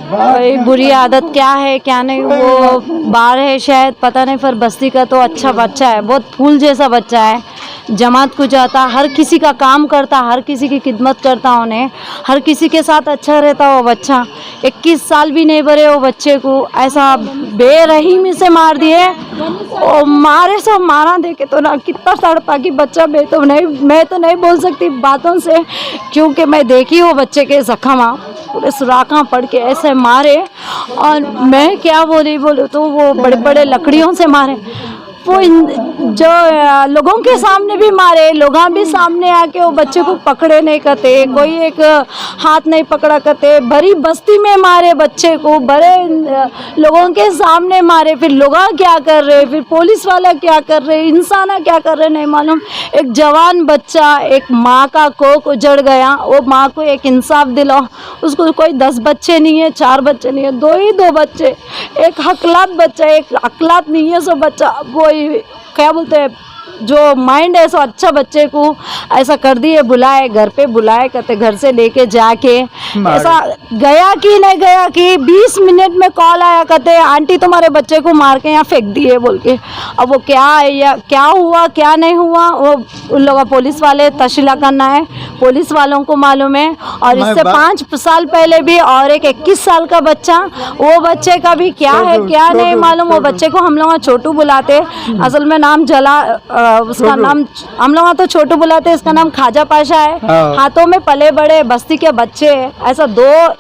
कोई बुरी आदत क्या है क्या नहीं, वो बाहर है शायद, पता नहीं। पर बस्ती का तो अच्छा बच्चा है, बहुत फूल जैसा बच्चा है। जमात को जाता, हर किसी का काम करता, हर किसी की खिदमत करता, उन्हें हर किसी के साथ अच्छा रहता। वो बच्चा 21 साल भी नहीं भरे वो बच्चे को ऐसा बेरहीमी से मार दिए। और मारे सब मारा देखे तो ना कितना तड़पा कि बच्चा, मैं तो नहीं बोल सकती बातों से, क्योंकि मैं देखी वो बच्चे के जख्म पूरे सुराखा पड़ के ऐसे मारे। और मैं क्या बोलूँ तो वो बड़े बड़े लकड़ियों से मारे। वो जो लोगों के सामने भी मारे, लोग भी सामने आके वो बच्चे को पकड़े नहीं करते, कोई एक हाथ नहीं पकड़ा करते। भरी बस्ती में मारे बच्चे को, बड़े लोगों के सामने मारे। फिर लोग क्या कर रहे, फिर पुलिस वाला क्या कर रहे, इंसान क्या कर रहे नहीं मालूम। एक जवान बच्चा, एक माँ का कोख उजड़ गया। वो माँ को एक इंसाफ दिलाओ। उसको कोई 10 बच्चे नहीं है, 4 बच्चे नहीं है, 2 बच्चे। एक हकलात बच्चा, एक अकलात नहीं है सो बच्चा। वो क्या बोलते हैं, जो माइंड है सो अच्छा बच्चे को ऐसा कर दिए। बुलाए घर पे, बुलाए कहते घर से लेके जाके ऐसा गया कि नहीं गया कि 20 मिनट में कॉल आया कहते आंटी तुम्हारे बच्चे को मार के यहाँ फेंक दिए बोल के। अब वो क्या है या क्या हुआ क्या नहीं हुआ, वो उन लोगों पुलिस वाले तशीला करना है, पुलिस वालों को मालूम है। और इससे 5 साल पहले भी और एक 21 साल का बच्चा, वो बच्चे का भी क्या है क्या नहीं मालूम। वो बच्चे को हम लोग छोटू बुलाते, असल में नाम जला, उसका नाम हम लोग तो छोटू बुलाते, इसका नाम खाजा पाशा है। हाथों में पले बड़े बस्ती के बच्चे। ऐसा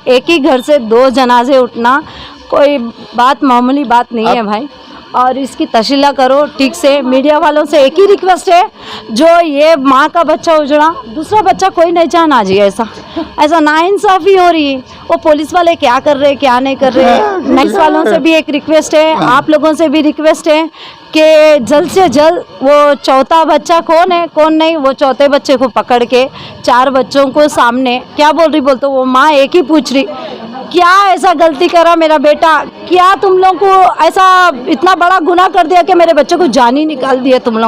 एक ही घर से 2 जनाजे उठना कोई बात मामूली बात नहीं है भाई। और इसकी तशीला करो ठीक से। मीडिया वालों से एक ही रिक्वेस्ट है, जो ये माँ का बच्चा उजड़ा, दूसरा बच्चा कोई नहीं चाहना जी। ऐसा नाइंसाफ़ी हो रही है। वो पुलिस वाले क्या कर रहे क्या नहीं कर रहे। नेक्स्ट वालों से भी एक रिक्वेस्ट है, आप लोगों से भी रिक्वेस्ट है कि जल्द से जल्द वो चौथा बच्चा कौन है कौन नहीं, वो चौथे बच्चे को पकड़ के 4 बच्चों को सामने क्या बोल रही बोलते, वो माँ एक ही पूछ रही क्या ऐसा गलती करा मेरा बेटा, क्या तुम लोग को ऐसा इतना बड़ा गुनाह कर दिया कि मेरे बच्चे को जान ही निकाल दिया तुम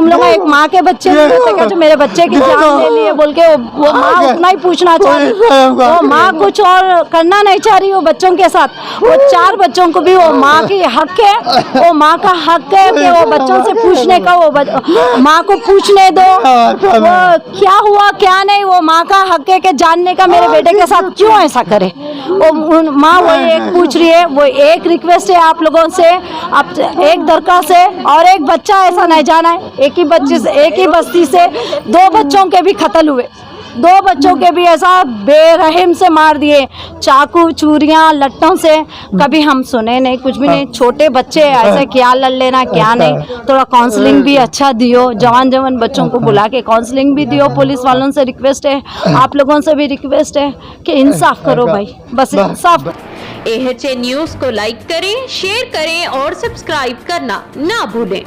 लोग एक माँ के बच्चे क्या जो मेरे बच्चे की जान ले लिए बोल के। वो माँ उतना ही पूछना चाह रही, वो माँ कुछ और करना नहीं चाह रही वो बच्चों के साथ। वो 4 बच्चों को भी वो माँ की हक है, वो माँ का हक है कि वो बच्चों से पूछने का, वो माँ को पूछने दो वो क्या हुआ क्या नहीं। वो माँ का हक है कि जानने का मेरे बेटे के साथ क्यों ऐसा करे। वो माँ वो एक पूछ रही है। वो एक रिक्वेस्ट है आप लोगों से, आप एक दरख्वास्त है, और एक बच्चा ऐसा नहीं जाना है। एक ही बच्चे से, एक ही बस्ती से 2 बच्चों के भी कत्ल हुए, 2 बच्चों के भी ऐसा बेरहम से मार दिए, चाकू चूरियां लट्टों से। कभी हम सुने नहीं, कुछ भी नहीं। छोटे बच्चे ऐसे क्या लड़ लेना क्या नहीं। थोड़ा काउंसलिंग भी अच्छा दियो, जवान बच्चों को बुला के काउंसलिंग भी दियो। पुलिस वालों से रिक्वेस्ट है, आप लोगों से भी रिक्वेस्ट है कि इंसाफ करो भाई, बस इंसाफ। AHA न्यूज़ को लाइक करें, शेयर करें और सब्सक्राइब करना ना भूलें।